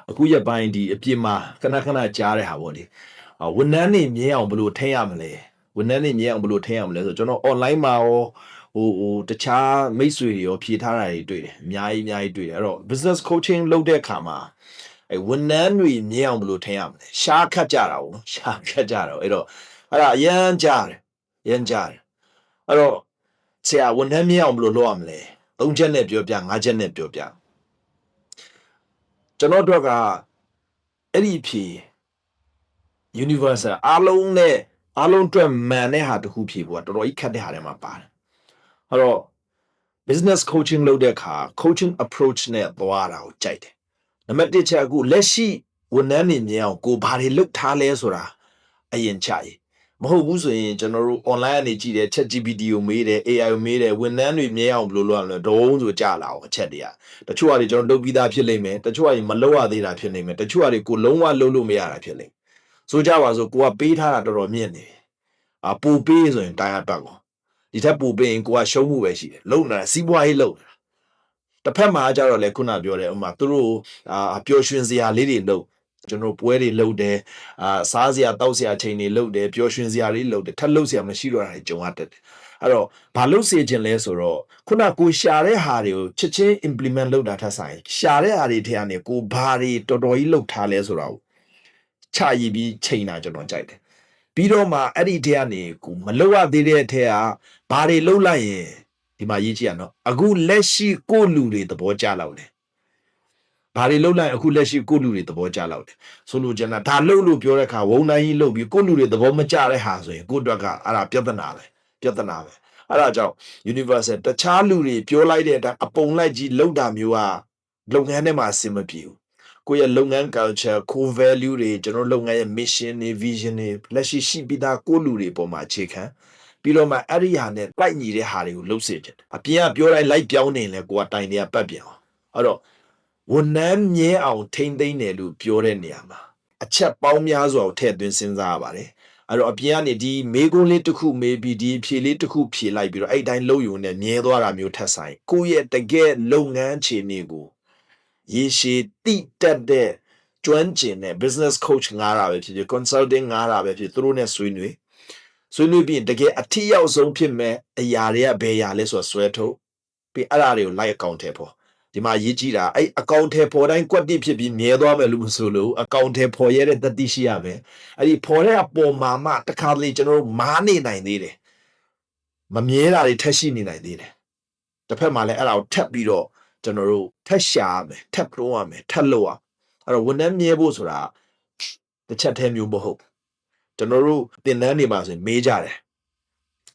အခုရပိုင်းဒီအပြစ်မှာခဏခဏကြားတဲ့ဟာပေါ့လေဝန်ထမ်းနေမြဲအောင်ဘယ်လိုထိန်းရမလဲဝန်ထမ်းနေမြဲအောင်ဘယ်လိုထိန်းရမလဲဆိုကျွန်တော် online မှာရောတခြားမိတ်ဆွေတွေရောဖြေထားတာတွေတွေ့တယ်အများကြီးတွေ့တယ်အဲ့တော့ business coaching လုပ်တဲ့အခါမှာဝန်ထမ်းတွေမြဲအောင်ဘယ်လိုထိန်းရမလဲရှားခတ်ကြတာပေါ့နော်ရှားခတ်ကြတာအဲ့တော့အဲ့ဒါအရန်ကြားတယ်အဲ့တော့ဆရာဝန်ထမ်းမြဲအောင်ဘယ်လိုလုပ်ရမလဲ၃ချက်နဲ့ပြောပြ၅ချက်နဲ့ပြောပြကျွန်တော်တို့ကအဲ့ဒီဖြေ universal အားလုံးအတွက်မှန်တဲ့ဟာတစ်ခုဖြေဖို့ကတော်တော်ကြီးခက်တဲ့ဟာတွေမှာပါတယ်အဲ့တော့ business coaching လုပ်တဲ့အခါ coaching approach နဲ့သွားတာကိုကြိုက်တယ်နံပါတ်1ချက်အခုလက်ရှိဝန်ထမ်းတွေမြင်အောင်ကိုဘာတွေလုပ်ထားလဲဆိုတာအရင်ချရေးမဟုတ်ဘူးဆိုရင်ကျွန်တော်တို့ online ကနေကြည့်တယ် ChatGPT ကိုမေးတယ် AI ကိုမေးတယ်ဝန်ထမ်းတွေမြင်အောင်ဘယ်လိုလုပ်ရမလဲဒုံးဆိုကြလာအောင်အချက်တွေကတချို့ဟာတွေကျွန်တော်လုပ်ပြီးသားဖြစ်လိမ့်မယ်တချို့ဟာတွေမလုပ်ရသေးတာဖြစ်လိမ့်မယ်တချို့ဟာတွေကိုလုံးဝလုပ်လို့မရတာဖြစ်လိမ့်ဆိုကြပါစို့ကိုကပေးထားတာတော်တော်မြင့်နေပိုပေးဆိုရင်တိုင်းရပတ်ကောဒီထက်ပိုပေးရင်ကိုကရှုံးမှုပဲရှိတယ်လုံနေတာစီးပွားရေးလုံနေတာတစ်ဖက်မှာကြတော့လေခုနပြောတယ်ဥမာသူတို့ပျော်ရွှင်စရာလေးတွေလုပ်ကျွန်တော်ပွဲတွေလုပ်တယ်စားစရာတောက်စရာချိန်တွေလုပ်တယ်ပျော်ရွှင်စရာလေးလုပ်တယ်ထပ်လုပ်စရာမရှိတော့တာတွေကြုံရတတ်တယ်အဲ့တော့ဘာလုပ်စေချင်လဲဆိုတော့ခုနကိုရှာတဲ့ဟာတွေကိုချက်ချင်း implement လုပ်တာထက်ဆိုင်ရှာတဲ့ဟာတွေထဲကနေကိုဘာတွေတော်တော်ကြီးလုပ်ထားလဲဆိုတော့ချရည်ပြီးချိန်တာကျွန်တော်ကြိုက်တယ်ပြီးတော့မှအဲ့ဒီထဲကနေကိုမလုပ်ရသေးတဲ့အထက်ကဘာတွေလုပ်လိုက်ရင်ဒီမှာရေးကြည့်ရနော်အခုလက်ရှိကိုလူတွေသဘောကျလောက်တယ်ဘာတွေလုပ်လိုက်အခုလက်ရှိကိုလူတွေသဘောကျလောက်တယ်ဆိုလို့ကျွန်တော်ဒါလုပ်လို့ပြောတဲ့အခါဝုံတိုင်းကြီးလုပ်ပြီးကိုလူတွေသဘောမကျတဲ့ဟာဆိုရင်ကိုအတွက်ကအဲ့ဒါပြဿနာပဲအဲ့ဒါကြောင့် universal တခြားလူတွေပြောလိုက်တဲ့အတိုင်းအပုံလိုက်ကြီးလုပ်တာမျိုးကလုပ်ငန်းထဲမှာအဆင်မပြေဘူးကိုယ့်ရဲ့လုပ်ငန်း culture core value တွေကျွန်တော်လုပ်ငန်းရဲ့ mission တွေ vision တွေလက်ရှိပြီးသားကိုလူတွေပေါ်မှာအခြေခံပြီးတော့မှအဲ့ဒီဟာနဲ့တိုက်ညီတဲ့ဟာတွေကိုလုပ်စေချင်တယ်အပြင်ကပြောတိုင်းလိုက်ပြောင်းနေလဲကိုကတိုင်တွေကပတ်ပြန်အောင်အဲ့တော့ဝန်ထမ်းမြဲအောင်ထိမ့်သိမ့်တယ်လို့ပြောတဲ့နေရာမှာအချက်ပေါင်းများစွာကိုထည့်သွင်းစဉ်းစားရပါတယ်အဲ့တော့အပြင်ကနေဒီမေးခွန်းလေးတစ်ခုမေးပြီးဒီဖြေလေးတစ်ခုဖြေလိုက်ပြီးတော့အဲ့တိုင်းလုပ်ယူနေမြဲသွားတာမျိုးထက်ဆိုင်ကိုယ့်ရဲ့တကယ်လုပ်ငန်းအခြေအနေကိုရေရှည်တိတက်တဲ့ကျွမ်းကျင်တဲ့ business coach ငါးတာပဲဖြစ်ဖြစ် consulting ငါးတာပဲဖြစ်သူတို့နဲ့ဆွေးနွေးပြီးတကယ်အထီးရောက်ဆုံးဖြစ်မဲ့အရာတွေကဘယ်အရာလဲဆိုတော့ဆွဲထုတ်ပြီးအဲ့ဒါတွေကိုလိုက်အကောင့်ထဲပေါ်ဒီမှာရေးကြည့်တာအဲ့အကောင့်ထဲပေါ်တိုင်းကွက်တိဖြစ်ပြီးမြဲသွားမယ်လို့မဆိုလို့အကောင့်ထဲပေါ်ရတဲ့တတိရှိရမယ်အဲ့ဒီပေါ်တဲ့အပေါ်မှာမှတခါတလေကျွန်တော်တို့မားနေနိုင်သေးတယ်မမြဲတာတွေထက်ရှိနေနိုင်သေးတယ်တစ်ဖက်မှာလည်းအဲ့ဒါကိုထပ်ပြီးတော့ကျွန်တော်တို့ထက်ရှာရမယ်ထပ်ပြောရမယ်ထပ်လုပ်ရအဲ့တော့ဝန်ထမ်းမြဲဖို့ဆိုတာတစ်ချက်တည်းမျိုးမဟုတ်ကျွန်တော်တို့သင်တန်းတွေမှာဆိုရင်မေးကြတယ်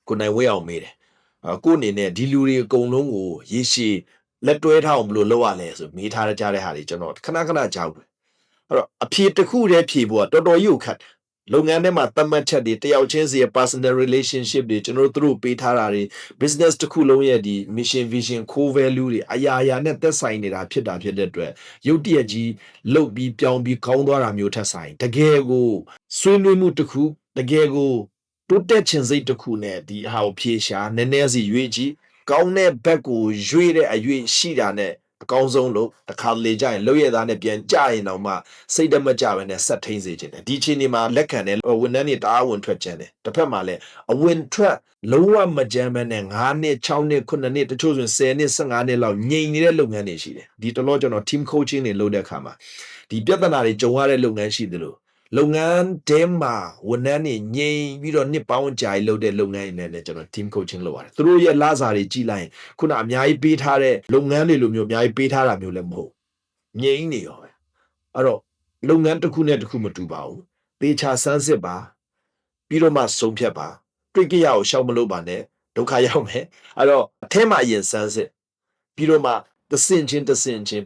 ကိုနိုင်ဝဲအောင်မေးတယ်ကိုအနေနဲ့ဒီလူတွေအကုန်လုံးကိုရေရှည်လက်တွဲထားအောင်ဘယ်လိုလုပ်ရလဲဆိုမေးထားကြတဲ့ဟာတွေကျွန်တော်ခဏကြောက်တယ်အဲ့တော့အဖြေတစ်ခုတည်းဖြေဖို့ကတော်တော်ကြီးကိုခက်တယ်လုပ်ငန်းထဲမှာသတ်မှတ်ချက်တွေတယောက်ချင်းစီရဲ့ personal relationship တွေကျွန်တော်တို့ပေးထားတာတွေ business တစ်ခုလုံးရဲ့ဒီ mission vision core value တွေအရာနဲ့သက်ဆိုင်နေတာဖြစ်တဲ့အတွက်ရုပ်တရက်ကြီးလုတ်ပြီးပြောင်းပြီးကောင်းသွားတာမျိုးထက်ဆိုင်တကယ်ကိုဆွေးနွေးမှုတစ်ခုတကယ်ကိုတိုးတက်ခြင်းစိတ်တစ်ခုနဲ့ဒီဟာကိုဖြေရှာနည်းနည်းစီရွေးကြည့်ကောင်းတဲ့ဘက်ကိုရွေးတဲ့အရွေးရှိတာနဲ့အကောင်းဆုံးလို့တစ်ခါလေကြရင်လောက်ရသားနဲ့ပြန်ကြရင်တော့မှစိတ်တမကြပဲနဲ့ဆက်ထိန်စေခြင်းတယ်ဒီချိန်ဒီမှာလက်ခံတယ်ဝန်ထမ်းတွေတအားဝင်ထွက်ကြတယ်တစ်ဖက်မှာလည်းအဝင်ထွက်လုံးဝမကြမ်းပဲနဲ့9နှစ်6နှစ်9နှစ်တချို့ဆို10နှစ်15နှစ်လောက်ငြိမ်နေတဲ့လုပ်ငန်းတွေရှိတယ်ဒီတလောကျွန်တော် team coaching တွေလုပ်တဲ့အခါမှာဒီပြဿနာတွေကြုံရတဲ့လုပ်ငန်းရှိသလိုလုပ်ငန်းတဲမှာဝန်ထမ်းတွေငြိမ်ပြီးတော့နှစ်ပေါင်းကြာကြီးလုပ်တဲ့လုပ်ငန်းတွေနဲ့ကျွန်တော် team coaching လုပ်ရတယ်သူတို့ရဲ့လစာတွေကြည့်လိုက်ရင်ခုနအများကြီးပေးထားတဲ့လုပ်ငန်းတွေလိုမျိုးအများကြီးပေးထားတာမျိုးလည်းမဟုတ်ငြိမ်နေရောပဲအဲ့တော့လုပ်ငန်းတစ်ခုနဲ့တစ်ခုမတူပါဘူးသေချာစမ်းစစ်ပါပြီးတော့မှဆုံးဖြတ်ပါတွေ့ကြရအောင်ရှောက်မလို့ပါနဲ့ဒုက္ခရောက်မယ်အဲ့တော့အထဲမှာအရင်စမ်းစစ်ပြီးတော့မှတဆင့်ချင်း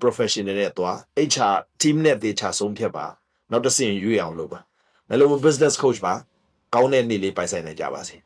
professional နဲ့သွား HR team နဲ့သေချာဆုံးဖြတ်ပါနောက်တစ်ဆင့်ရွေးအောင်လုပ်ပါလည်းလို့ business coach ပါကောင်းတဲ့နေ့လေးပိုင်ဆိုင်နိုင်ကြပါစေ